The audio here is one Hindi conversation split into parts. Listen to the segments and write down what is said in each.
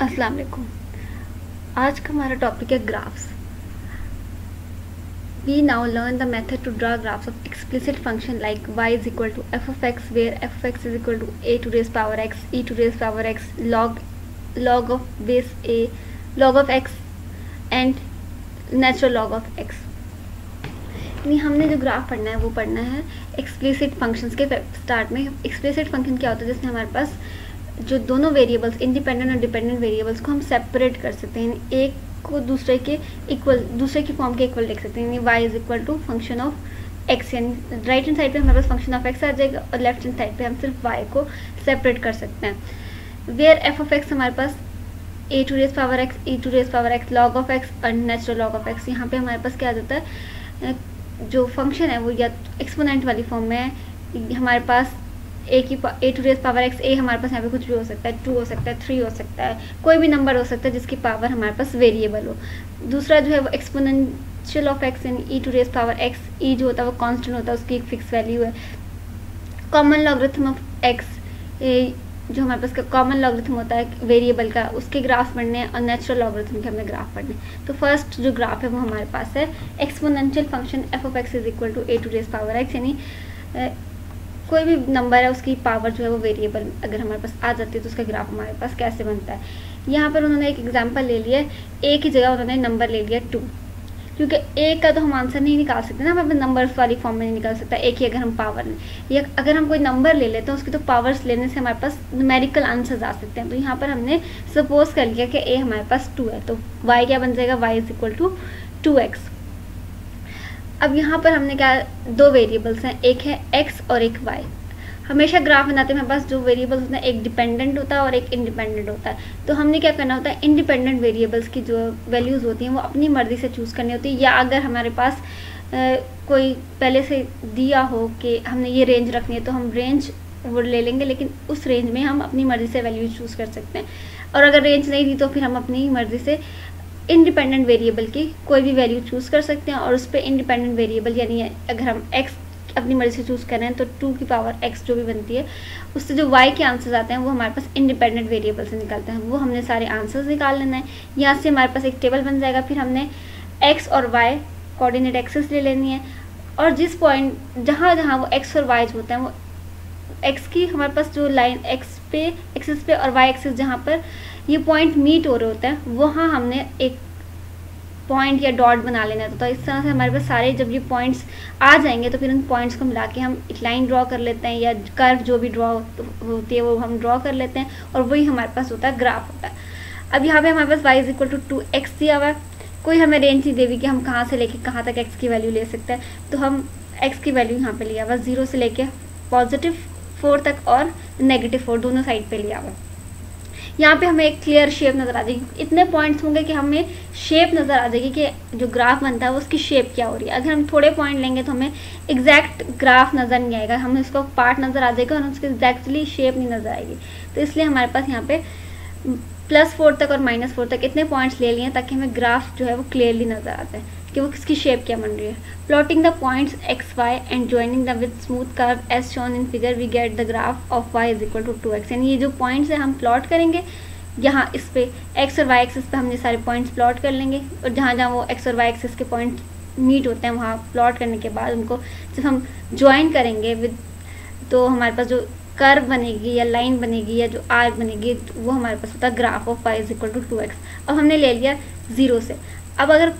अस्सलाम वालेकुम। आज का हमारा टॉपिक है graphs. We now learn the method to draw graphs of explicit function like y is equal to f of x where f of x is equal to a to raise power x, e to raise power x, log of base a, log of x and natural log of x। यानी हमने जो ग्राफ पढ़ना है वो पढ़ना है एक्सप्लिसिट फंक्शंस के स्टार्ट में। एक्सप्लिसिट फंक्शन क्या होता है? जिसमें हमारे पास जो दोनों वेरिएबल्स इंडिपेंडेंट और डिपेंडेंट वेरिएबल्स को हम सेपरेट कर सकते हैं, एक को दूसरे के इक्वल, दूसरे की फॉर्म के इक्वल लिख सकते हैं। यानी y is equal to function of x, यानी राइट हैंड साइड पे हमारे पास फंक्शन ऑफ x आ जाएगा और लेफ्ट हैंड साइड पे हम सिर्फ y को सेपरेट कर सकते हैं। वेयर f ऑफ x हमारे पास a to raise power x, e to raise power x, log of x और नेचुरल लॉग ऑफ x। यहाँ पे हमारे पास क्या आ जाता है, जो फंक्शन है वो या एक्सपोनेंट वाली फॉर्म में है। हमारे पास a to raise power x, ए हमारे पास यहाँ पे कुछ भी हो सकता है, 2 हो सकता है, 3 हो सकता है, कोई भी नंबर हो सकता है जिसकी पावर हमारे पास वेरिएबल हो। दूसरा जो है वो एक्सपोनेंशियल ऑफ एक्स, यानी ई टू रेज पावर एक्स, ई जो होता है वो कांस्टेंट होता है, उसकी एक फिक्स वैल्यू है। कॉमन लॉगरिथम ऑफ एक्स, जो हमारे पास कॉमन लॉगरिथम होता है वेरिएबल का, उसके ग्राफ पढ़ने हैं और नेचुरल लॉगरिथम के हमने ग्राफ पढ़ने हैं। तो फर्स्ट जो ग्राफ है वो हमारे पास है exponential function f of x is equal to a to raise power x, यानी कोई भी नंबर है उसकी पावर जो है वो वेरिएबल अगर हमारे पास आ जाती है तो उसका ग्राफ हमारे पास कैसे बनता है। यहाँ पर उन्होंने एक एग्जांपल ले लिया है, ए की जगह उन्होंने नंबर ले लिया 2, क्योंकि ए का तो हम आंसर नहीं निकाल सकते ना, हम अपने नंबर्स वाली फॉर्म में नहीं निकाल सकता। एक ही अगर हम पावर लें या अगर हम कोई नंबर ले लेते हैं उसकी तो पावर्स लेने से हमारे पास न्यूमेरिकल आंसर्स आ सकते हैं। तो यहाँ पर हमने सपोज कर लिया कि ए हमारे पास 2 है, तो वाई क्या बन जाएगा, Y is equal to 2x। अब यहाँ पर हमने क्या, दो वेरिएबल्स हैं, एक है x और एक y। हमेशा ग्राफ बनाते हैं हमारे पास जो वेरिएबल्स होते हैं एक डिपेंडेंट होता है और एक इंडिपेंडेंट होता है। तो हमने क्या करना होता है, इंडिपेंडेंट वेरिएबल्स की जो वैल्यूज़ होती हैं वो अपनी मर्ज़ी से चूज़ करनी होती है, या अगर हमारे पास कोई पहले से दिया हो कि हमने ये रेंज रखनी है तो हम रेंज वो ले लेंगे, लेकिन उस रेंज में हम अपनी मर्ज़ी से वैल्यू चूज़ कर सकते हैं। और अगर रेंज नहीं दी तो फिर हम अपनी मर्ज़ी से इंडिपेंडेंट वेरिएबल की कोई भी वैल्यू चूज़ कर सकते हैं और उस पर इंडिपेंडेंट वेरिएबल, यानी अगर हम x अपनी मर्जी से चूज़ कर रहे हैं तो 2 की पावर x जो भी बनती है उससे जो y के आंसर्स आते हैं वो हमारे पास इंडिपेंडेंट वेरिएबल से निकलते हैं। वो हमने सारे आंसर्स निकाल लेना है। यहाँ से हमारे पास एक टेबल बन जाएगा, फिर हमने x और y कोऑर्डिनेट एक्सेस ले लेनी है और जिस पॉइंट जहाँ जहाँ वो x और y जो होते हैं वो x की हमारे पास जो लाइन x पे एक्सिस पे और y एक्सिस जहाँ पर ये पॉइंट मीट हो रहे होते हैं वहाँ हमने एक पॉइंट या डॉट बना लेना है। तो इस तरह से हमारे पास सारे जब ये पॉइंट्स आ जाएंगे तो फिर उन पॉइंट्स को मिला के हम एक लाइन ड्रॉ कर लेते हैं, या कर्व जो भी ड्रॉ होती है वो हम ड्रॉ कर लेते हैं और वही हमारे पास होता है ग्राफ होता है। अब यहाँ पे हमारे पास y is equal to 2x दिया हुआ है, कोई हमें रेंज नहीं देगी कि हम कहाँ से लेके कहाँ तक x की वैल्यू ले सकते हैं। तो हम x की वैल्यू यहाँ पे लिया हुआ 0 से लेके +4 तक और -4 दोनों साइड पे लिया हुआ। यहाँ पे हमें एक क्लियर शेप नज़र आ जाएगी, इतने पॉइंट्स होंगे कि हमें शेप नज़र आ जाएगी कि जो ग्राफ बनता है वो उसकी शेप क्या हो रही है। अगर हम थोड़े पॉइंट लेंगे तो हमें एग्जैक्ट ग्राफ नज़र नहीं आएगा, हमें उसका पार्ट नज़र आ जाएगा और उसकी एग्जैक्टली शेप नहीं नज़र आएगी। तो इसलिए हमारे पास यहाँ पे +4 तक और -4 तक इतने पॉइंट्स ले लिए ताकि हमें ग्राफ जो है वो क्लियरली नज़र आता है कि वो किसकी शेप क्या बन रही है। Plotting the points x y and joining the with smooth curve as shown in figure we get the graph of y is equal to 2x। यानी ये जो पॉइंट्स है हम प्लॉट करेंगे, यहाँ इस पे x और y एक्सिस पे हमने सारे पॉइंट्स प्लॉट कर लेंगे और जहाँ जहाँ वो x और y एक्सिस के पॉइंट मीट होते हैं वहाँ प्लॉट करने के बाद उनको जब हम ज्वाइन करेंगे विद, तो हमारे पास जो कर्व बनेगी या लाइन बनेगी या जो आर्क बनेगी वो हमारे पास होता है graph of y is equal to 2x। अब हमने ले लिया 0 से। अब अगर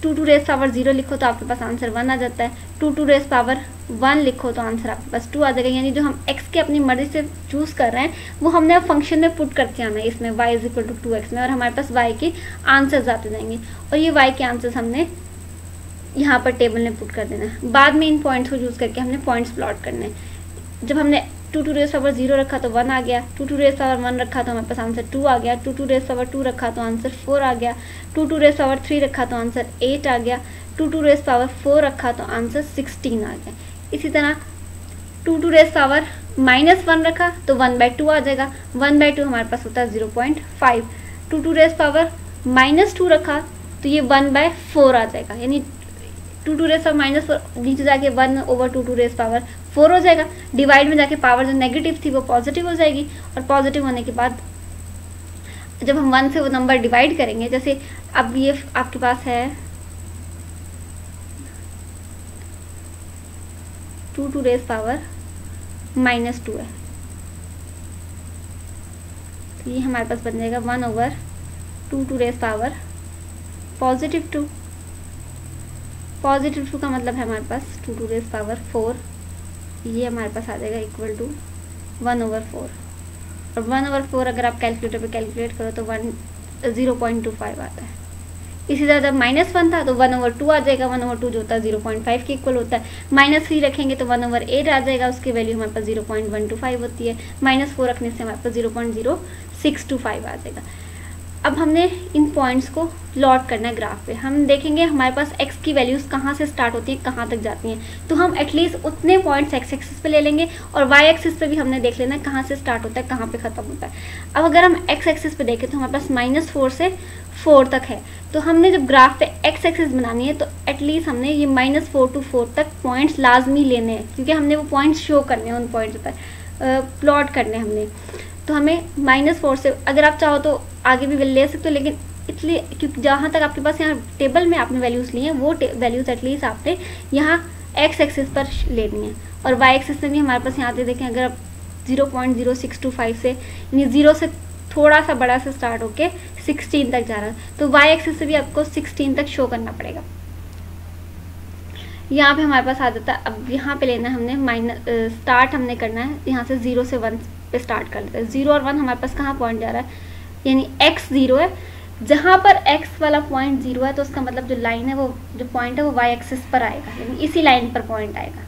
2 टू रेज पावर 0 लिखो तो आपके पास आंसर 1 आ जाता है, 2 टू रेज पावर 1 लिखो तो आंसर आपके पास 2 आ जाएगा। यानी जो हम x के अपनी मर्जी से चूज़ कर रहे हैं वो हमने अब फंक्शन में पुट करके आना है इसमें y is equal to 2x में, और हमारे पास y के आंसर्स आते जाएंगे और ये y के आंसर्स हमने यहाँ पर टेबल में पुट कर देना है। बाद में इन पॉइंट्स को यूज़ करके हमने पॉइंट्स प्लॉट करने हैं। जब हमने 2 टू रेज पावर 0 रखा तो 1 आ गया, 2 टू रेज पावर 1 रखा तो हमारे पास आंसर 2 आ गया, 2 टू रेज पावर 2 रखा तो आंसर 4 आ गया, 2 टू रेज पावर 3 रखा तो आंसर 8 आ गया, 2 टू रेज पावर 4 रखा तो आंसर 16 आ गया। इसी तरह 2 टू रेज पावर -1 रखा तो 1/2 आ जाएगा, 1/2 हमारे पास होता है 0.5। 2 टू रेज पावर -2 रखा तो ये 1/4 आ जाएगा, यानी 2 टू रेज पावर -4 नीचे जाके 1/2 टू रेज पावर 4 हो जाएगा। डिवाइड में जाके पावर जो नेगेटिव थी वो पॉजिटिव हो जाएगी और पॉजिटिव होने के बाद जब हम 1 से वो नंबर डिवाइड करेंगे, जैसे अब ये आपके पास है 2 टू रेज पावर -2 है, तो ये हमारे पास बन जाएगा 1/2 टू रेज पावर +2। +2 का मतलब है हमारे पास 2 टू रेज पावर 4, ये हमारे पास आ जाएगा इक्वल टू 1/4। और 1/4 अगर आप कैलकुलेटर पे कैलकुलेट करो तो 0.25 आता है। इसी तरह जब -1 था तो 1/2 आ जाएगा, 1/2 जो होता है 0.5 के इक्वल होता है। -3 रखेंगे तो 1/8 आ जाएगा, उसकी वैल्यू हमारे पास 0.125 होती है। -4 रखने से हमारे पास 0.0625 आ जाएगा। अब हमने इन पॉइंट्स को प्लॉट करना है ग्राफ पे। हम देखेंगे हमारे पास x की वैल्यूज़ कहाँ से स्टार्ट होती हैं, कहाँ तक जाती हैं, तो हम एटलीस्ट उतने पॉइंट्स x एक्सिस पे ले लेंगे और y एक्सिस पे भी हमने देख लेना है कहाँ से स्टार्ट होता है, कहाँ पे ख़त्म होता है। अब अगर हम x एक्सिस पे देखें तो हमारे पास -4 से 4 तक है, तो हमने जब ग्राफ पे x एक्सिस बनानी है तो एटलीस्ट हमने ये -4 to 4 तक पॉइंट्स लाजमी लेने हैं, क्योंकि हमने वो पॉइंट्स शो करने हैं, उन पॉइंट्स पर प्लॉट करने हैं हमने। तो हमें -4 से, अगर आप चाहो तो आगे भी ले सकते हो, लेकिन इसलिए क्योंकि जहाँ तक आपके पास यहाँ टेबल में आपने वैल्यूज़ ली हैं वो वैल्यूज़ एटलीस्ट आपने यहाँ x एक्सिस पर लेनी है। और y एक्सिस में भी हमारे पास यहाँ पे देखें, अगर आप 0.0625 से, यानी 0 से थोड़ा सा बड़ा से स्टार्ट होके 16 तक जा रहा है, तो y एक्सिस से भी आपको 16 तक शो करना पड़ेगा। यहाँ पे हमारे पास आ जाता है। अब यहाँ पे लेना है हमने स्टार्ट हमने करना है यहाँ से 0 से 1 पे स्टार्ट कर लेते हैं। 0 और 1 हमारे पास कहाँ पॉइंट जा रहा है, यानी x 0 है, जहाँ पर x वाला पॉइंट 0 है तो उसका मतलब जो लाइन है, वो जो पॉइंट है वो y एक्सिस पर आएगा, यानी इसी लाइन पर पॉइंट आएगा।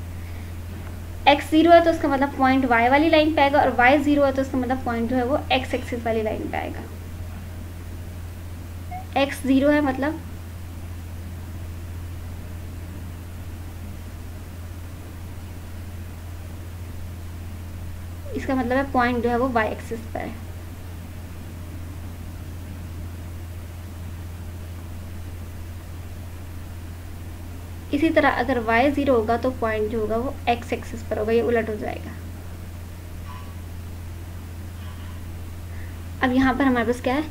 x 0 है तो उसका मतलब पॉइंट y वाली लाइन पे आएगा, और y 0 है तो उसका मतलब पॉइंट जो है वो x एक्सिस वाली लाइन पे आएगा। x 0 है मतलब इसका मतलब है पॉइंट जो है वो y एक्सिस पर है। इसी तरह अगर y 0 होगा तो पॉइंट जो होगा वो x एक्सिस पर होगा, ये उलट हो जाएगा। अब यहाँ पर हमारे पास क्या है,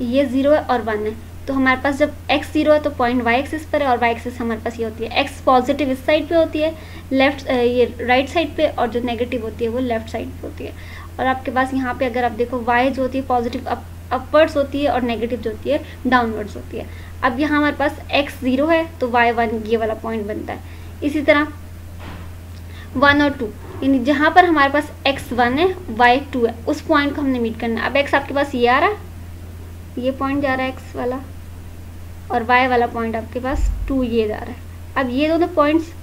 ये 0 है और 1 है, तो हमारे पास जब x 0 है तो पॉइंट y एक्सिस पर है, और y एक्सिस हमारे पास ये होती है x पॉजिटिव इस साइड पे होती है, लेफ्ट ये राइट साइड पे, और जो नेगेटिव होती है वो लेफ्ट साइड पे होती है। और आपके पास यहाँ पे अगर आप देखो y जो होती है पॉजिटिव अपवर्ड्स होती है और नेगेटिव जो होती है डाउनवर्ड्स होती है। अब यहाँ हमारे पास x 0 है तो y 1 ये वाला पॉइंट बनता है। इसी तरह 1 और 2, यानी जहाँ पर हमारे पास x 1 है y 2 है, उस पॉइंट को हमने मीट करना है। अब x आपके पास ये आ रहा है, ये पॉइंट जा रहा है x वाला, और y वाला पॉइंट आपके पास 2 ये जा रहा है। अब ये दोनों पॉइंट्स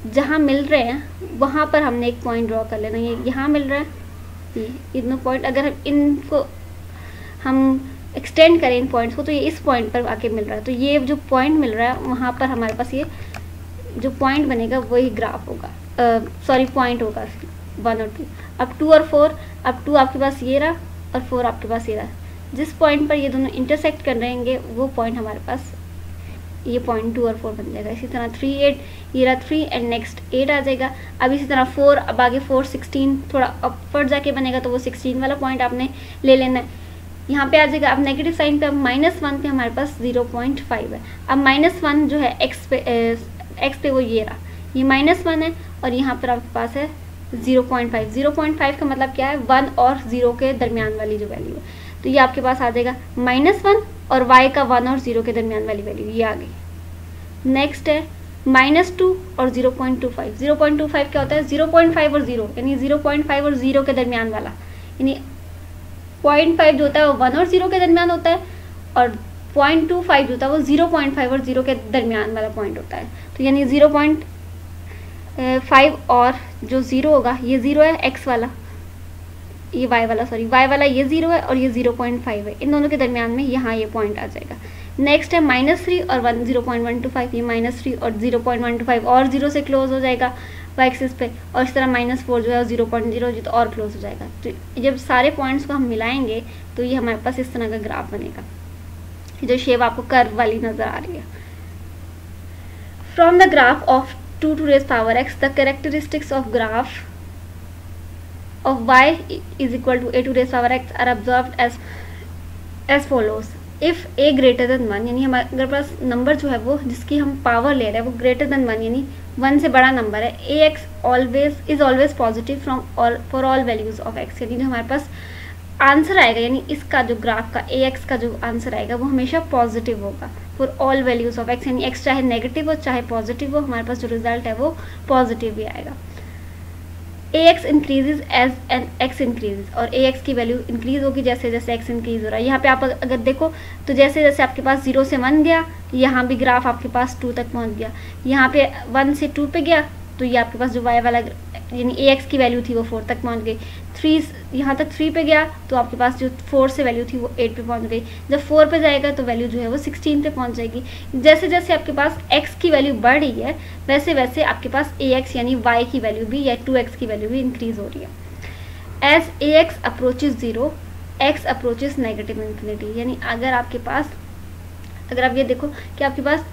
जहाँ मिल रहे हैं वहाँ पर हमने एक पॉइंट ड्रॉ कर लेना। ये यहाँ मिल रहा है, ये दोनों पॉइंट, अगर इनको हम एक्सटेंड करें इन पॉइंट्स को तो ये इस पॉइंट पर आके मिल रहा है, तो ये जो पॉइंट मिल रहा है वहाँ पर हमारे पास ये जो पॉइंट बनेगा वही ग्राफ होगा, सॉरी पॉइंट होगा 1 और 2। अब 2 और 4, अब 2 आपके पास ये रहा और 4 आपके पास ये रहा, जिस पॉइंट पर ये दोनों इंटरसेक्ट कर रहेंगे वो पॉइंट हमारे पास ये पॉइंट 2 और 4 बन जाएगा। इसी तरह 3 8, ये रहा 3 एंड नेक्स्ट 8 आ जाएगा। अब इसी तरह 4, अब आगे 4 16 थोड़ा अपवर्ड जाके बनेगा, तो वो 16 वाला पॉइंट आपने ले लेना है, यहाँ पे आ जाएगा। अब नेगेटिव साइन पे, अब -1 पे हमारे पास 0.5 है। अब -1 जो है x पे वो ये रहा, ये -1 है, और यहाँ पर आपके पास है 0.5। 0.5 का मतलब क्या है, 1 और 0 के दरमियान वाली जो वैल्यू है, तो ये आपके पास आ जाएगा -1 और y का 1 और 0 के दरमियान वाली वैल्यू ये आ गई। नेक्स्ट है -2 और 0.25। 0.25 क्या होता है, 0.5 और 0, यानी 0.5 और 0 के दरमियान वाला, यानी 0.5 जो होता है वो 1 और 0 के दरमियान होता है, और 0.25 जो होता है वो 0.5 और 0 के दरमियान वाला पॉइंट होता है। तो यानी 0.5 और जो 0 होगा, ये 0 है x वाला, ये y वाला, सॉरी y वाला ये 0 है और ये 0.5 है, इन दोनों के दरमियान में यहाँ ये पॉइंट आ जाएगा। नेक्स्ट है -3 और 0.125, ये -3 और 0.125 और 0 से क्लोज हो जाएगा y एक्सिस पे, और इस तरह -4 जो है 0.0 जो तो और क्लोज हो जाएगा। तो जब सारे पॉइंट्स को हम मिलाएंगे तो ये हमारे पास इस तरह का ग्राफ बनेगा, जो शेप आपको कर्व वाली नज़र आ रही है। From the graph of 2 to raise power x, the characteristics of graph of y is equal to a to raise power x are observed as as follows, if a greater than 1, यानी हमारे पास नंबर जो है वो जिसकी हम पावर ले रहे हैं वो ग्रेटर देन 1 यानी 1 से बड़ा नंबर है, a x always positive from all for all values of x, यानी जो हमारे पास आंसर आएगा, यानी इसका जो ग्राफ का ए एक्स का जो आंसर आएगा वो हमेशा पॉजिटिव होगा for all values of x, यानी एक्स चाहे नेगेटिव हो चाहे पॉजिटिव हो, हमारे पास जो रिजल्ट है वो पॉजिटिव ही आएगा। A x increases as an x increases, और ए एक्स की वैल्यू इंक्रीज होगी जैसे जैसे एक्स इंक्रीज हो रहा है। यहाँ पे आप अगर देखो तो जैसे जैसे आपके पास 0 से 1 गया, यहाँ भी ग्राफ आपके पास 2 तक पहुँच गया, यहाँ पे 1 से 2 पे गया तो ये आपके पास जो वाई वाला यानी ए एक्स की वैल्यू थी वो 4 तक पहुँच गई, 3 यहाँ तक 3 पे गया तो आपके पास जो 4 से वैल्यू थी वो 8 पे पहुँच गई, जब 4 पे जाएगा तो वैल्यू जो है वो 16 पे पहुँच जाएगी। जैसे जैसे आपके पास x की वैल्यू बढ़ रही है वैसे वैसे आपके पास ax यानी y की वैल्यू भी या 2x की वैल्यू भी इंक्रीज हो रही है। As ax approaches 0 x approaches negative infinity, यानी अगर आप ये देखो कि आपके पास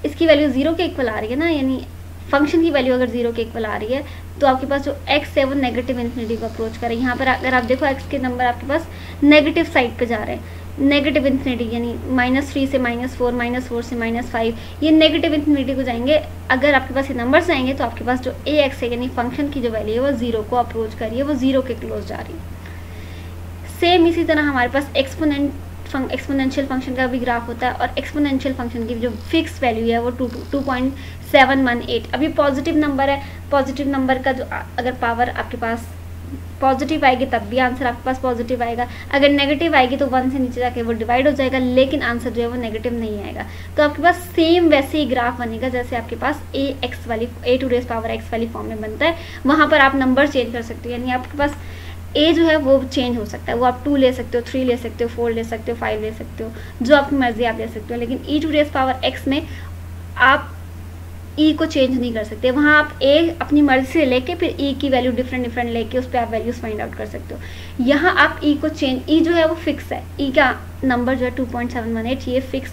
इसकी वैल्यू 0 के इक्वल आ रही है ना, यानी फंक्शन की वैल्यू अगर 0 के इक्वल आ रही है तो आपके पास जो x है वो नेगेटिव इन्फिनिटी को अप्रोच करे। यहाँ पर अगर आप देखो x के नंबर आपके पास नेगेटिव साइड पे जा रहे हैं, नेगेटिव इन्फिनिटी यानी -3 से -4, -4 से -5, ये नेगेटिव इन्फिनिटी को जाएंगे। अगर आपके पास ये नंबर्स आएंगे तो आपके पास जो ax है यानी फंक्शन की जो वैल्यू है वो 0 को अप्रोच कर रही है, वो 0 के क्लोज जा रही है। सेम इसी तरह हमारे पास एक्सपोनेंशियल फंक्शन का भी ग्राफ होता है, और एक्सपोनेंशियल फंक्शन की जो फिक्स वैल्यू है वो 2.718। अभी पॉजिटिव नंबर है, पॉजिटिव नंबर का जो अगर पावर आपके पास पॉजिटिव आएगी तब भी आंसर आपके पास पॉजिटिव आएगा, अगर नेगेटिव आएगी तो 1 से नीचे जाके वो डिवाइड हो जाएगा, लेकिन आंसर जो है वो नेगेटिव नहीं आएगा। तो आपके पास सेम वैसे ही ग्राफ बनेगा जैसे आपके पास a to raise power x वाली फॉर्म में बनता है। वहाँ पर आप नंबर चेंज कर सकते हो, यानी आपके पास a जो है वो चेंज हो सकता है, वो आप 2 ले सकते हो, 3 ले सकते हो, 4 ले सकते हो, 5 ले सकते हो, जो आपकी मर्जी आप ले सकते हो। लेकिन e to raise power x में आप e को चेंज नहीं कर सकते, वहाँ आप a अपनी मर्जी से लेके फिर e की वैल्यू डिफरेंट लेके उस पर आप वैल्यूज फाइंड आउट कर सकते हो। यहाँ आप e को चेंज, e जो है वो फिक्स है, e का नंबर जो है 2.718 ये फिक्स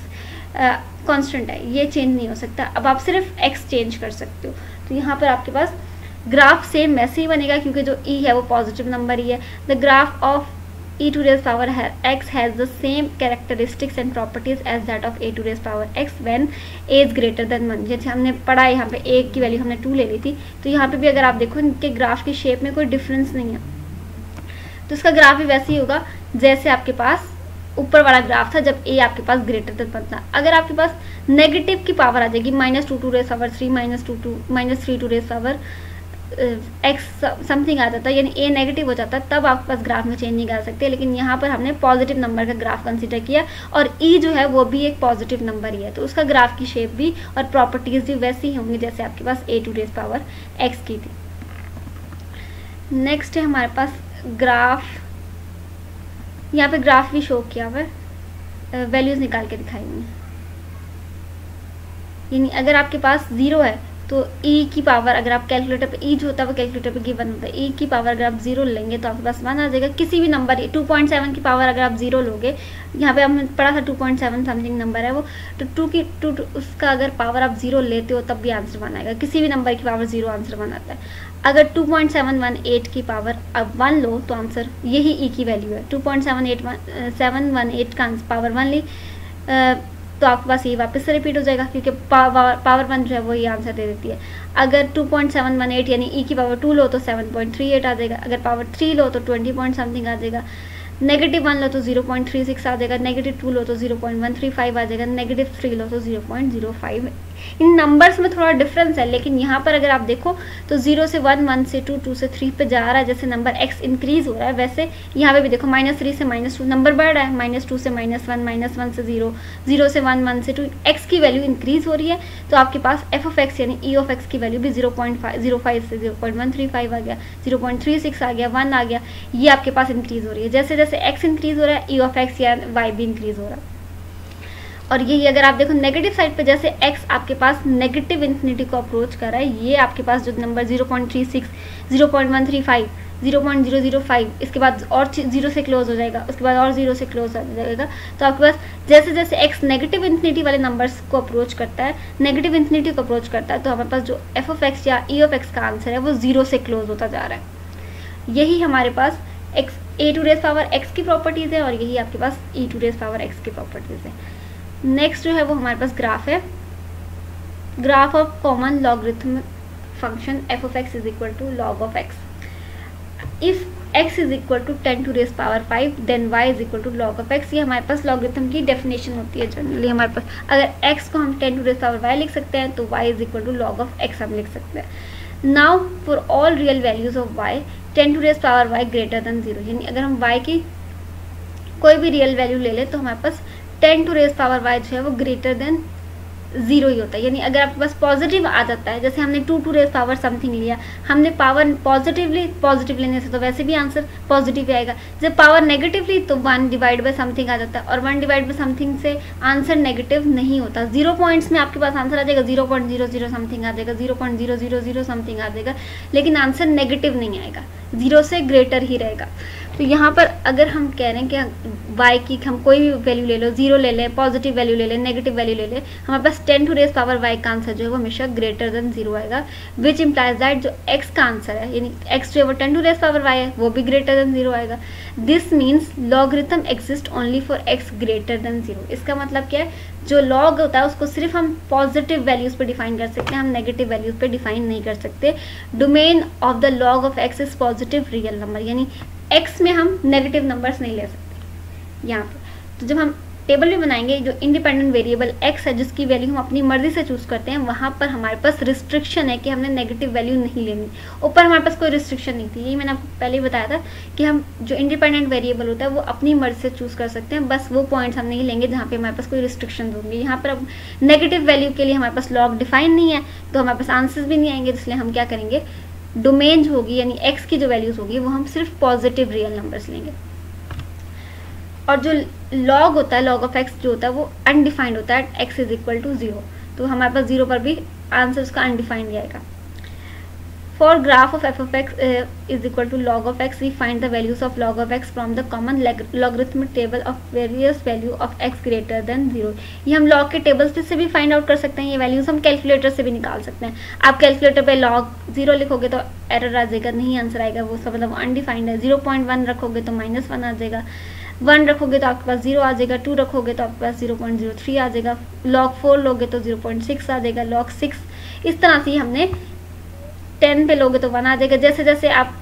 कांस्टेंट है, ये चेंज नहीं हो सकता। अब आप सिर्फ x चेंज कर सकते हो, तो यहाँ पर आपके पास ग्राफ सेम वैसे ही बनेगा क्योंकि जो e है वो पॉजिटिव नंबर ही है। The graph of e to raise power x has the same characteristics and properties as that of a to raise power x when a is greater than 1। जैसे हमने पढ़ा है यहाँ पे a की वैल्यू हमने 2 ले ली थी, तो यहाँ पे भी अगर आप देखो इनके ग्राफ की शेप में कोई डिफरेंस नहीं है, तो इसका ग्राफ भी वैसे ही होगा जैसे आपके पास ऊपर वाला ग्राफ था जब a आपके पास ग्रेटर देन 1 था। अगर आपके पास नेगेटिव की पावर आ जाएगी -2 to raise power 3 -3 to raise power x something आ जाता है, यानी a नेगेटिव हो जाता है, तब आपके पास ग्राफ में चेंज नहीं कर सकते। लेकिन यहाँ पर हमने पॉजिटिव नंबर का ग्राफ कंसीडर किया और e जो है वो भी एक पॉजिटिव नंबर ही है, तो उसका ग्राफ की शेप भी और प्रॉपर्टीज भी वैसी ही होंगी जैसे आपके पास a to raise power x की थी। नेक्स्ट है हमारे पास ग्राफ, यहाँ पे ग्राफ भी शो किया हुआ है, वैल्यूज निकाल के दिखाई हुई, यानी अगर आपके पास 0 है तो e की पावर अगर आप कैलकुलेटर पे e जो होता है वो कैलकुलेटर पे गिवन होता है, e की पावर अगर आप 0 लेंगे तो आपके पास 1 आ जाएगा। किसी भी नंबर 2.7 की पावर अगर आप 0 लोगे, यहाँ पे हमने पढ़ा था 2.7 समथिंग नंबर है वो, तो 2 उसका अगर पावर आप 0 लेते हो तब भी आंसर 1 आएगा। किसी भी नंबर की पावर 0 आंसर 1 आता है। अगर 2.718 की पावर अब 1 लो तो आंसर यही e की वैल्यू है, 2.718 का पावर 1 ली तो आपके पास ये वापस से रिपीट हो जाएगा क्योंकि पावर 1 जो है वो ये आंसर दे देती है। अगर 2.718 यानी e की पावर 2 लो तो 7.38 आ जाएगा, अगर पावर 3 लो तो 20 पॉइंट समथिंग आ जाएगा, -1 लो तो 0.36 आ जाएगा, -2 लो तो 0.135 आ जाएगा, -3 लो तो 0.05। इन नंबर्स में थोड़ा डिफरेंस है, लेकिन यहाँ पर अगर आप देखो तो 0 से 1, 1 से 2, 2 से 3 पे जा रहा है, जैसे नंबर x इंक्रीज हो रहा है वैसे यहाँ पे भी देखो -3 से -2 नंबर बढ़ रहा है, -2 से -1, -1 से 0, 0 से 1, 1 से 2, x की वैल्यू इंक्रीज हो रही है, तो आपके पास f ऑफ x यानी e ऑफ x की वैल्यू भी 0.05 से 0.135 आ गया, 0.36 आ गया, 1 आ गया, ये आपके पास इंक्रीज हो रही है। जैसे जैसे x इंक्रीज हो रहा है e ऑफ x या y भी इंक्रीज हो रहा है। और ये अगर आप देखो नेगेटिव साइड पे जैसे x आपके पास नेगेटिव इन्फिनिटी को अप्रोच कर रहा है, ये आपके पास जो नंबर 0.36, 0.135, 0.005 इसके बाद और 0 से क्लोज हो जाएगा, उसके बाद और 0 से क्लोज हो जाएगा। तो आपके पास जैसे जैसे x नेगेटिव इन्फिनिटी वाले नंबर्स को अप्रोच करता है, नेगेटिव इन्फिनिटी को अप्रोच करता है, तो हमारे पास जो f ऑफ x या e ऑफ x का आंसर है वो 0 से क्लोज होता जा रहा है। यही हमारे पास a to raise power x की प्रॉपर्टीज़ है और यही आपके पास e to raise power x की प्रॉपर्टीज़ है। नेक्स्ट जो है वो हमारे पास ग्राफ है, graph of common logarithm function f of x is equal to log of x. If x is equal to 10 to raise power 5 then y is equal to log of x। ये हमारे पास लॉगरिथम की डेफिनेशन होती है जनरली। हमारे पास अगर x को हम 10 टू रेज पावर y लिख सकते हैं तो y is equal to log of x हम लिख सकते हैं। Now for all real values of y 10 to raise power y greater than 0, यानी अगर हम y की कोई भी रियल वैल्यू ले लें तो हमारे पास 10 टू रेज पावर y जो है वो ग्रेटर देन 0 ही होता है। यानी अगर आपके पास पॉजिटिव आ जाता है, जैसे हमने 2 टू रेज पावर समथिंग लिया, हमने पावर पॉजिटिव लेने से तो वैसे भी आंसर पॉजिटिव आएगा। जब पावर नेगेटिव ली तो 1 डिवाइड बाय समथिंग आ जाता है और 1 डिवाइड बाय समथिंग से आंसर नेगेटिव नहीं होता। 0 पॉइंट्स में आपके पास आंसर आ जाएगा, 0.00 समथिंग आ जाएगा, 0.000 समथिंग आ जाएगा, लेकिन आंसर नेगेटिव नहीं आएगा, 0 से ग्रेटर ही रहेगा। तो यहाँ पर अगर हम कह रहे हैं कि y की हम कोई भी वैल्यू ले लो, 0 ले लें, पॉजिटिव वैल्यू ले लें, नेगेटिव वैल्यू ले लें, हमारे पास 10 टू रेज पावर y का आंसर जो है वो हमेशा ग्रेटर देन 0 आएगा, विच इम्प्लाइज दैट जो x का आंसर है यानी x जो है वो 10 टू रेज पावर y है वो भी ग्रेटर देन 0 आएगा। This means logarithm exist only for x greater than 0। इसका मतलब क्या है, जो लॉग होता है उसको सिर्फ हम पॉजिटिव वैल्यूज पे डिफाइन कर सकते हैं, हम नेगेटिव वैल्यूज पे डिफाइन नहीं कर सकते। Domain of the log of x is positive real number, यानी x में हम नेगेटिव नंबर्स नहीं ले सकते यहाँ पे। तो जब हम टेबल में बनाएंगे जो इंडिपेंडेंट वेरिएबल x है जिसकी वैल्यू हम अपनी मर्जी से चूज करते हैं, वहाँ पर हमारे पास रिस्ट्रिक्शन है कि हमने नेगेटिव वैल्यू नहीं लेनी। ऊपर हमारे पास कोई रिस्ट्रिक्शन नहीं थी, यही मैंने आपको पहले ही बताया था कि हम जो इंडिपेंडेंट वेरिएबल होता है वो अपनी मर्जी से चूज कर सकते हैं, बस वो पॉइंट्स हम नहीं लेंगे जहाँ पे हमारे पास कोई रिस्ट्रिक्शन होंगे। यहाँ पर अब नेगेटिव वैल्यू के लिए हमारे पास लॉग डिफाइन नहीं है तो हमारे पास आंसर्स भी नहीं आएंगे, इसलिए हम क्या करेंगे, डोमेन जो होगी यानी x की जो वैल्यूज होगी वो हम सिर्फ पॉजिटिव रियल नंबर्स लेंगे। और जो लॉग होता है, लॉग ऑफ x जो होता है वो अनडिफाइंड होता है, x इज इक्वल टू 0, तो हमारे पास 0 पर भी आंसर उसका अनडिफाइंड आएगा। For graph of f of x is equal to log of x we find the values of log of x from the common logarithmic table of various value of x greater than 0। ये हम लॉग के टेबल्स से भी फाइंड आउट कर सकते हैं, ये वैल्यूज हम कैलकुलेटर से भी निकाल सकते हैं। आप कैलकुलेटर पे लॉग 0 लिखोगे तो एरर आ जाएगा, नहीं आंसर आएगा, वो सब मतलब अनडिफाइंड है। 0.1 रखोगे तो -1 आ जाएगा, 1 रखोगे तो आपके पास 0 आ जाएगा, 2 रखोगे तो आपके पास 0.03 आ जाएगा, log 4 लोगे तो 0.6 आ जाएगा, log 6 इस तरह से हमने 10 पे लोगे तो 1 आ जाएगा। जैसे जैसे आप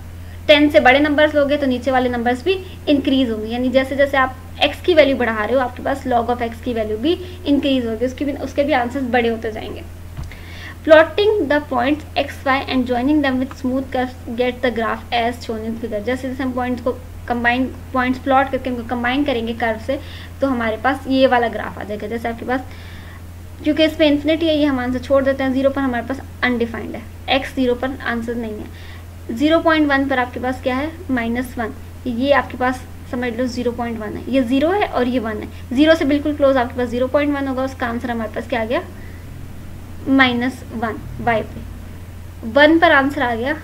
10 से बड़े नंबर्स लोगे तो नीचे वाले नंबर्स भी इंक्रीज होंगे, यानी जैसे जैसे आप x की वैल्यू बढ़ा रहे हो आपके पास log ऑफ x की वैल्यू भी इंक्रीज होगी, उसके भी आंसर्स बड़े होते जाएंगे। Plotting the points x y and joining them with smooth curve get the graph as shown in figure. जैसे जैसे हम पॉइंट्स को पॉइंट्स प्लॉट करके उनको कंबाइन करेंगे कर्व से तो हमारे पास ये वाला ग्राफ आ जाएगा। जैसे आपके पास क्योंकि इस पे इन्फिनिटी है ये हम आंसर छोड़ देते हैं, 0 पर हमारे पास अनडिफाइंड है, x 0 पर आंसर नहीं है। 0.1 पर आपके पास क्या है, -1, ये आपके पास समझ लो 0.1 है, ये 0 है और ये 1 है। 0 से बिल्कुल क्लोज आपके पास 0.1 होगा, उसका आंसर हमारे पास क्या आ गया, -1 y पे। 1 पर आंसर आ गया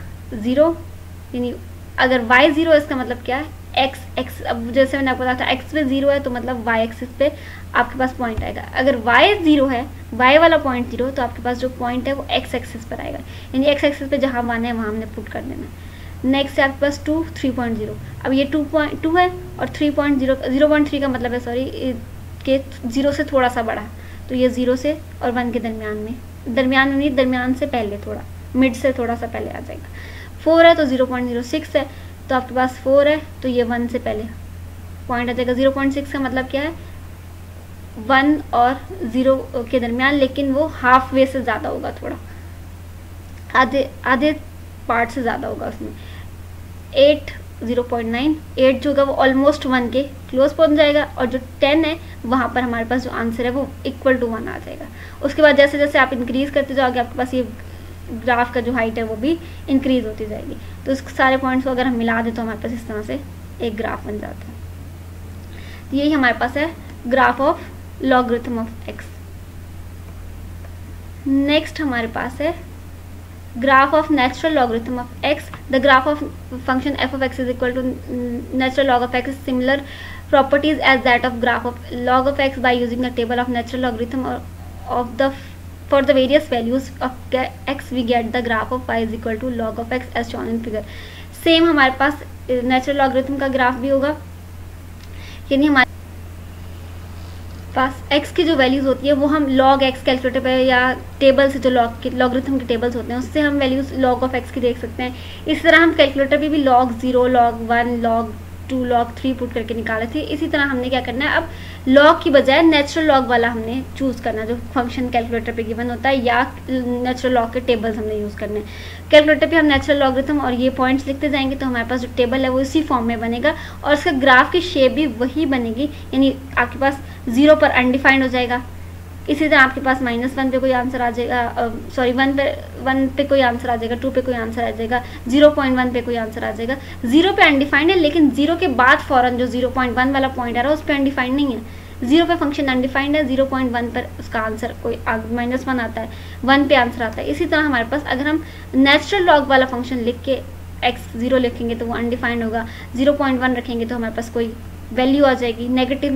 0, यानी अगर y 0 है इसका मतलब क्या है, x अब जैसे मैंने आपको बताया था x पे 0 है तो मतलब y एक्सिस पे आपके पास पॉइंट आएगा। अगर y 0 है, y वाला पॉइंट 0 है तो आपके पास जो पॉइंट है वो x एक्सिस पर आएगा, यानी x एक्सिस पे जहाँ 1 है वहाँ हमने पुट कर देना है। नेक्स्ट है आपके पास 2 3.0, अब ये 2 है और 0.3 का मतलब है सॉरी के 0 से थोड़ा सा बड़ा, तो ये 0 से और 1 के दरमियान से पहले थोड़ा मिड से थोड़ा सा पहले आ जाएगा। 4 है तो 0.06 है तो आपके पास 4 है तो ये 1 से पहले पॉइंट आ जाएगा। 0.6 का मतलब क्या है, 1 और 0 के दरमियान, लेकिन वो हाफ वे से ज़्यादा होगा, थोड़ा आधे पार्ट से ज़्यादा होगा उसमें। 8 0.9, 8 जो होगा वो ऑलमोस्ट 1 के क्लोज पहुंच जाएगा और जो 10 है वहाँ पर हमारे पास जो आंसर है वो इक्वल टू 1 आ जाएगा। उसके बाद जैसे जैसे आप इंक्रीज करते जाओगे आपके पास ये ग्राफ का जो हाइट है वो भी इंक्रीज होती जाएगी। तो इस सारे पॉइंट्स को अगर हम मिला दें तो हमारे पास इस तरह से एक ग्राफ बन जाता है। तो यही हमारे पास है graph of logarithm of x। Next हमारे पास है graph of natural logarithm of x। The graph of function f of x is equal to natural log of x similar properties as that of graph of log of x by using the table of natural logarithm of the for the various values of x we get the graph of y is equal to log of x as shown in figure। Same हमारे पास नेचुरल लॉगरिथम का ग्राफ भी होगा, यानी हमारे पास x की जो वैल्यूज़ होती है वो हम log x कैलकुलेटर पे या टेबल से जो लॉगरिथम के टेबल्स होते हैं उससे हम वैल्यूज़ log ऑफ x की देख सकते हैं। इस तरह हम कैलकुलेटर पे भी log 0, log 1, log 2, log 3 put करके निकाले थे। इसी तरह हमने क्या करना है, अब log की बजाय नेचुरल लॉग वाला हमने चूज़ करना, जो फंक्शन कैलकुलेटर पे गिवन होता है, या नेचुरल लॉग के टेबल्स हमने यूज़ करने हैं। कैलकुलेटर पे हम नेचुरल लॉगरिथम और ये पॉइंट्स लिखते जाएंगे तो हमारे पास जो टेबल है वो इसी फॉर्म में बनेगा और उसका ग्राफ की शेप भी वही बनेगी, यानी आपके पास 0 पर अनडिफाइंड हो जाएगा। इसी तरह आपके पास -1 पे कोई आंसर आ जाएगा, सॉरी 1 पे कोई आंसर आ जाएगा, 2 पे कोई आंसर आ जाएगा, 0.1 पे कोई आंसर आ जाएगा। 0 पे अनडिफाइंड है, लेकिन 0 के बाद फौरन जो 0.1 वाला पॉइंट आ रहा है उस पर अनडिफाइंड नहीं है। 0 पे फंक्शन अनडिफाइंड है, 0.1 पर उसका आंसर कोई -1 आता है, 1 पे आंसर आता है। इसी तरह हमारे पास अगर हम नेचुरल लॉग वाला फंक्शन लिख के x0 लिखेंगे तो वो अनडिफाइंड होगा, 0.1 रखेंगे तो हमारे पास कोई वैल्यू आ जाएगी, नेगेटिव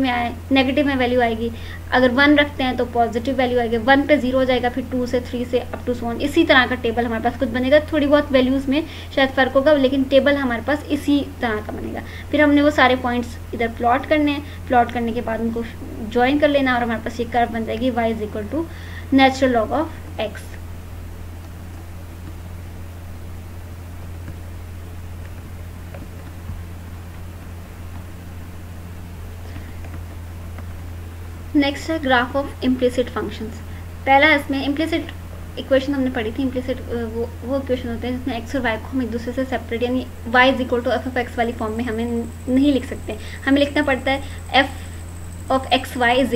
में वैल्यू आएगी। अगर 1 रखते हैं तो पॉजिटिव वैल्यू आएगी, 1 पे 0 हो जाएगा, फिर 2 से 3 से अप टू 1। इसी तरह का टेबल हमारे पास कुछ बनेगा। थोड़ी बहुत वैल्यूज़ में शायद फ़र्क होगा, लेकिन टेबल हमारे पास इसी तरह का बनेगा। फिर हमने वो सारे पॉइंट्स इधर प्लॉट करने हैं, प्लॉट करने के बाद उनको ज्वाइन कर लेना और हमारे पास ये कर्व बन जाएगी y = natural log of x। Next है ग्राफ ऑफ इम्प्लिसिट फंक्शंस। पहला इसमें इम्प्लिसिट इक्वेशन हमने पढ़ी थी। इम्प्लिसिट वो इक्वेशन होते हैं जिसमें x और y को हम एक दूसरे से सेपरेट, यानी y = f(x) वाली फॉर्म में हमें नहीं लिख सकते, हमें लिखना पड़ता है f ऑफ x y =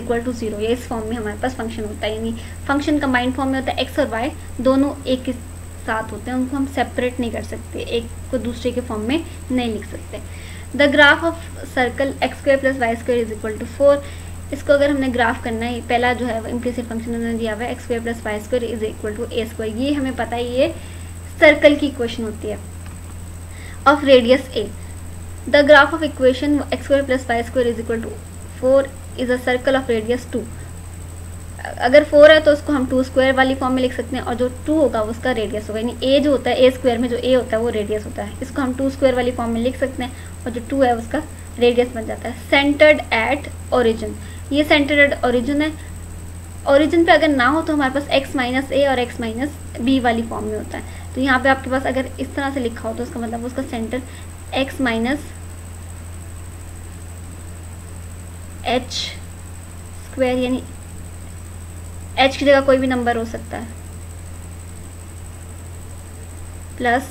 0। ये इस फॉर्म में हमारे पास फंक्शन होता है, यानी फंक्शन कंबाइंड फॉर्म में होता है। x और y दोनों एक के साथ होते हैं, उनको हम सेपरेट नहीं कर सकते, एक को दूसरे के फॉर्म में नहीं लिख सकते। The graph of circle x² + y² = 4। इसको अगर हमने ग्राफ करना है, पहला जो है इम्प्लिसिट फंक्शन उन्होंने दिया हुआ है x² + y² = a²। ये हमें पता है, ये सर्कल की इक्वेशन होती है of radius a। The graph of equation x² + y² = 4 is a circle of radius 2। अगर 4 है तो उसको हम 2² वाली फॉर्म में लिख सकते हैं, और जो 2 होगा उसका रेडियस होगा, यानी a जो होता है a² में जो a होता है वो रेडियस होता है, इसको हम 2² वाली फॉर्म में लिख सकते हैं, और जो 2 है उसका रेडियस बन जाता है। सेंटर्ड एट ओरिजिन, ये सेंटर्ड एट ओरिजिन है। ओरिजिन पे अगर ना हो तो हमारे पास x - a और x - b वाली फॉर्म में होता है। तो यहाँ पे आपके पास अगर इस तरह से लिखा हो तो उसका मतलब उसका सेंटर x - h², यानी h की जगह कोई भी नंबर हो सकता है, प्लस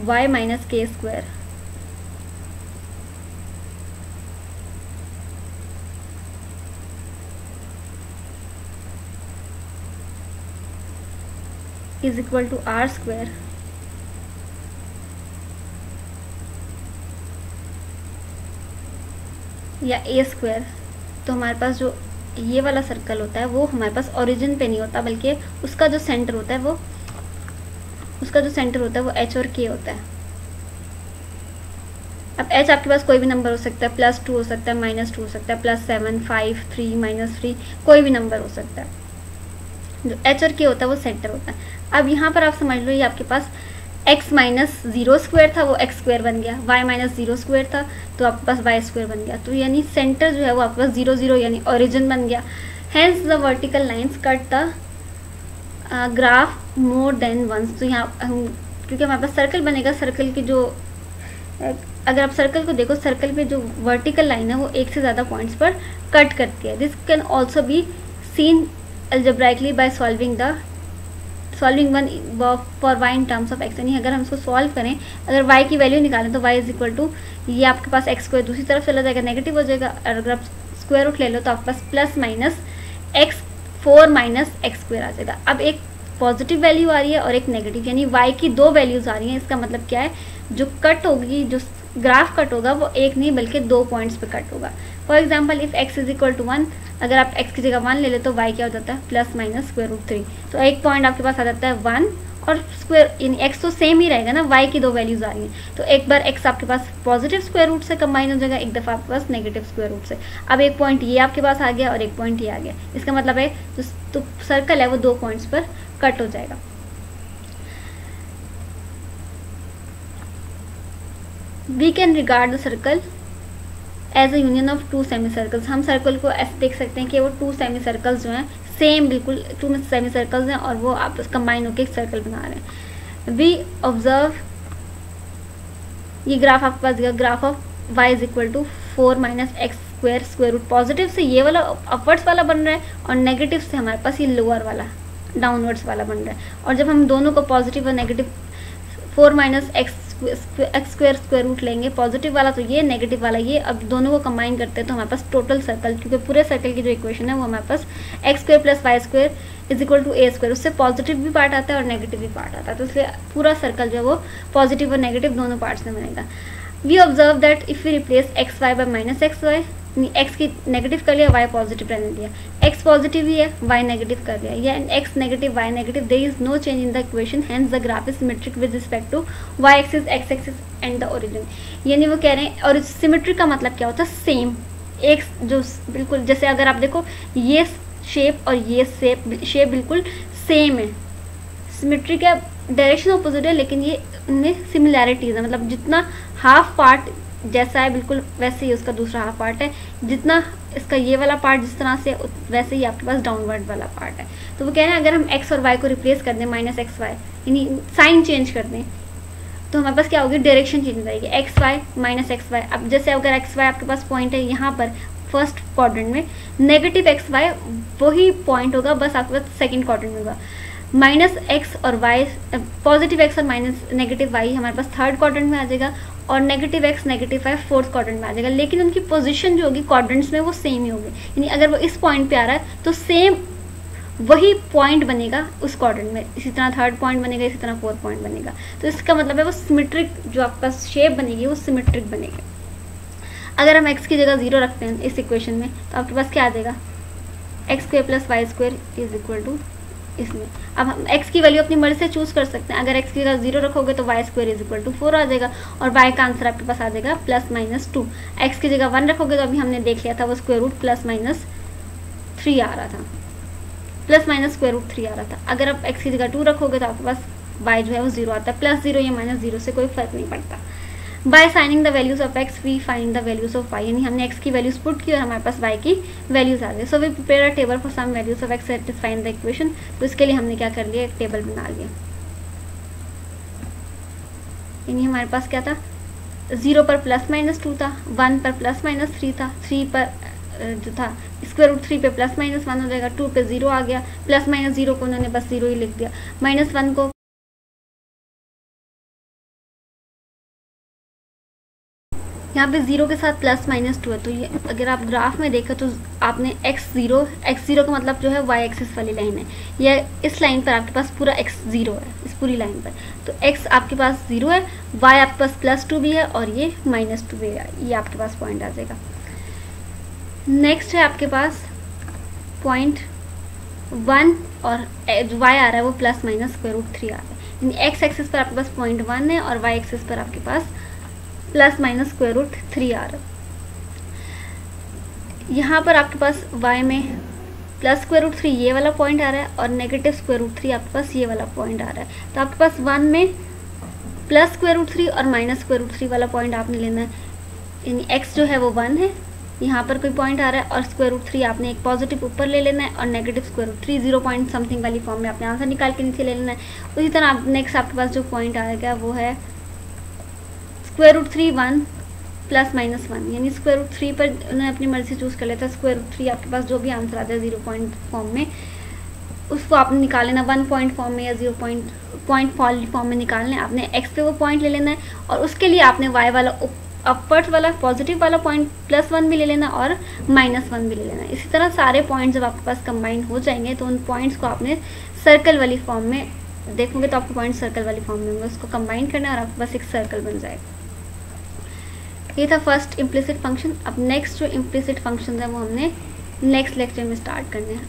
y - k² = r² या a²। तो हमारे पास जो ये वाला सर्कल होता है वो हमारे पास ओरिजिन पे नहीं होता, बल्कि उसका जो सेंटर होता है वो h और k होता है। अब h आपके पास कोई भी नंबर हो सकता है, +2 हो सकता है, -2 हो सकता है, +7, 5, 3, -3, कोई भी नंबर हो सकता है। जो h और k होता है वो सेंटर होता है। अब यहाँ पर आप समझ लो, ये आपके पास x - 0² था, वो x² बन गया, y - 0² था तो आपके पास y² बन गया। तो यानी सेंटर जो है वो आपके पास 0, 0 यानी ओरिजिन बन गया। Hence the vertical lines cut the graph more than once. तो यहाँ हम, क्योंकि हमारे पास सर्कल बनेगा, सर्कल की जो, अगर आप सर्कल को देखो, सर्कल पे जो वर्टिकल लाइन है वो एक से ज़्यादा पॉइंट्स पर कट करती है। This can also be seen algebraically by solving one for y in terms of x। यानी अगर हम इसको सॉल्व करें, अगर y की वैल्यू निकालें तो y = ये आपके पास x² दूसरी तरफ चला जाएगा, नेगेटिव हो जाएगा, और अगर आप स्क्वायर रूट ले लो तो आपके पास +-x4 - x² आ जाएगा। अब एक पॉजिटिव वैल्यू आ रही है और एक नेगेटिव, यानी y की 2 वैल्यूज़ आ रही हैं। इसका मतलब क्या है, जो कट होगी, जो ग्राफ कट होगा वो एक नहीं बल्कि 2 पॉइंट्स पे कट होगा। फॉर एग्जाम्पल इफ x = 1, अगर आप x की जगह 1 ले ले तो y क्या हो जाता है, +-√3। तो एक पॉइंट आपके पास आ जाता है 1 और स्क्वायर, यानी x तो सेम ही रहेगा ना, y की 2 वैल्यूज आ रही हैं, तो एक बार x आपके पास पॉजिटिव स्क्वायर रूट से कंबाइन हो जाएगा, एक दफ़ा आपके पास नेगेटिव स्क्वायर रूट से। अब एक पॉइंट ये आपके पास आ गया और एक पॉइंट ये आ गया, इसका मतलब है जो सर्कल है वो 2 पॉइंट्स पर कट हो जाएगा। We can regard the circle as a union of two semicircles. हम सर्कल को ऐसे देख सकते हैं कि वो टू सेमी सर्कल्स जो हैं सेम बिल्कुल टू सेमी सर्कल्स हैं और वो आपस कंबाइन होकर एक सर्कल बना रहे हैं। वी ऑब्जर्व, ये ग्राफ आपके पास दिया, graph of y is equal to 4 minus x square square root. Positive से ये वाला अपवर्ड्स वाला बन रहा है और नेगेटिव से हमारे पास ये लोअर वाला डाउनवर्ड्स वाला बन रहा है। और जब हम दोनों को पॉजिटिव और negative 4 minus x square square root लेंगे, पॉजिटिव वाला तो ये, नेगेटिव वाला ये, अब दोनों को कंबाइन करते हैं तो हमारे पास टोटल सर्कल, क्योंकि पूरे सर्कल की जो इक्वेशन है वो हमारे पास x square plus y square is equal to a square, उससे पॉजिटिव भी पार्ट आता है और नेगेटिव भी पार्ट आता है, तो इसलिए पूरा सर्कल जो है वो पॉजिटिव और नेगेटिव दोनों पार्ट्स में बनेगा। We observe that if we replace x y by minus x y, x की नेगेटिव कर लिया, वाई पॉजिटिव रहने दिया, एक्स पॉजिटिव ही है, वाई नेगेटिव कर लिया, या x negative y negative, there is no change in the equation, hence the graph is symmetric with respect to y axis, x axis and the origin. यानी वो कह रहे हैं, और सिमेट्रिक का मतलब क्या होता है, सेम, एक जो बिल्कुल, जैसे अगर आप देखो ये शेप और ये शेप बिल्कुल सेम है, सिमेट्रिक है, डायरेक्शन अपोजिट है, लेकिन ये उनमें सिमिलैरिटीज है, मतलब जितना हाफ पार्ट जैसा है बिल्कुल वैसे ही उसका दूसरा हाफ पार्ट है, जितना इसका ये वाला पार्ट जिस तरह से वैसे ही आपके पास डाउनवर्ड वाला पार्ट है। तो वो कह रहे हैं अगर हम एक्स और वाई को रिप्लेस कर दें माइनस एक्स वाई, यानी साइन चेंज कर दें, तो हमारे पास क्या होगी, डायरेक्शन चेंज हो जाएगी, x y minus x y. अब जैसे अगर एक्स वाई आपके पास पॉइंट है यहाँ पर फर्स्ट क्वाड्रेंट में, नेगेटिव एक्स वाई वही पॉइंट होगा, बस आपके पास सेकेंड क्वाड्रेंट में होगा। माइनस एक्स और वाई, पॉजिटिव एक्स और माइनस नेगेटिव वाई हमारे पास थर्ड क्वाड्रेंट में आ जाएगा, और negative x negative y fourth quadrant में आ जाएगा, लेकिन उनकी पोजीशन जो होगी क्वाड्रेंट्स में वो सेम ही होगी, यानी अगर वो इस पॉइंट पे आ रहा है तो सेम वही पॉइंट बनेगा उस क्वाड्रेंट में, इसी तरह थर्ड पॉइंट बनेगा, इसी तरह फोर्थ पॉइंट बनेगा। तो इसका मतलब है वो सिमेट्रिक, जो आपके पास शेप बनेगी वो सिमेट्रिक बनेगी। अगर हम x की जगह 0 रखते हैं इस इक्वेशन में, तो आपके पास क्या आ जाएगा, x square plus y square is equal to इसमें। अब हम x की वैल्यू अपनी मर्जी से चूज कर सकते हैं, अगर x की जगह 0 रखोगे तो y square is equal to 4 आ जाएगा, और y का आंसर आपके पास आ जाएगा प्लस माइनस 2। x की जगह 1 रखोगे तो अभी हमने देख लिया था वो स्क्वायर रूट प्लस माइनस 3 आ रहा था, प्लस माइनस स्क्वायर रूट 3 आ रहा था। अगर आप x की जगह 2 रखोगे तो आपके पास y जो है वो 0 आता है, प्लस 0 या माइनस 0 से कोई फर्क नहीं पड़ता। By signing the values of x we find the values of y, यानी हमने x की वैल्यूज पुट की और हमारे पास y की वैल्यूज आ गई। So we prepare a table for some values of x satisfying the equation. तो इसके लिए हमने क्या कर लिया, एक टेबल बना लिया, यानी हमारे पास क्या था, 0 पर प्लस माइनस 2 था, 1 पर प्लस माइनस 3 था, 3 पर जो था स्क्वायर रूट 3 पे प्लस माइनस 1 हो जाएगा, 2 पे 0 आ गया, प्लस माइनस 0 को उन्होंने बस 0 ही लिख दिया, माइनस 1 को यहाँ पे 0 के साथ प्लस माइनस 2 है। तो ये अगर आप ग्राफ में देखो तो आपने x0 का मतलब जो है y एक्सिस वाली लाइन है, या इस लाइन पर आपके पास पूरा x0 है, इस पूरी लाइन पर, तो x आपके पास 0 है, y आपके पास प्लस 2 भी है और ये माइनस 2 भी है, ये आपके पास पॉइंट आ जाएगा। नेक्स्ट है आपके पास पॉइंट 1 और जो y आ रहा है वो प्लस माइनस स्क्वायर रूट 3 आ रहा है, यानी x एक्सिस पर आपके पास पॉइंट 1 है और y एक्सिस पर आपके पास प्लस माइनस स्क्वायर रूट 3 आ रहा है। यहाँ पर आपके पास y में प्लस स्क्वायर रूट 3 ये वाला पॉइंट आ रहा है और नेगेटिव स्क्वायर रूट 3 आपके पास ये वाला पॉइंट आ रहा है। तो आपके पास 1 में प्लस स्क्वायर रूट 3 और माइनस स्क्वायर रूट 3 वाला पॉइंट आपने लेना है, यानी x जो है वो 1 है, यहाँ पर कोई पॉइंट आ रहा है और स्क्वायर रूट 3 आपने एक पॉजिटिव ऊपर ले लेना है और negative square root 3 0 point something वाली फॉर्म में आपने आंसर निकाल के नीचे ले लेना है। उसी तरह आप नेक्स्ट आपके पास जो पॉइंट आएगा वो है स्क्वायर रूट 3 1 प्लस माइनस 1, यानी स्क्वायर रूट 3 पर उन्होंने अपनी मर्जी से चूज कर लेता है, स्क्वायर रूट 3 आपके पास जो भी आंसर आता है 0 पॉइंट फॉर्म में उसको आपने निकाल लेना, 1 पॉइंट फॉर्म में या 0 पॉइंट फॉर्म में निकालना है। आपने x पे वो पॉइंट ले लेना है और उसके लिए आपने y वाला अपवर्ड वाला पॉजिटिव वाला पॉइंट प्लस 1 भी ले लेना और माइनस 1 भी ले लेना। इसी तरह सारे पॉइंट जब आपके पास कंबाइन हो जाएंगे तो उन पॉइंट्स को आपने सर्कल वाली फॉर्म में देखोगे तो आपके पॉइंट सर्कल वाली फॉर्म में होंगे, उसको कंबाइन करना है और आपके पास एक सर्कल बन जाएगा। ये था फर्स्ट इम्प्लिसिट फंक्शन। अब नेक्स्ट जो इम्प्लिसिट फंक्शन है वो हमने नेक्स्ट लेक्चर में स्टार्ट करने हैं।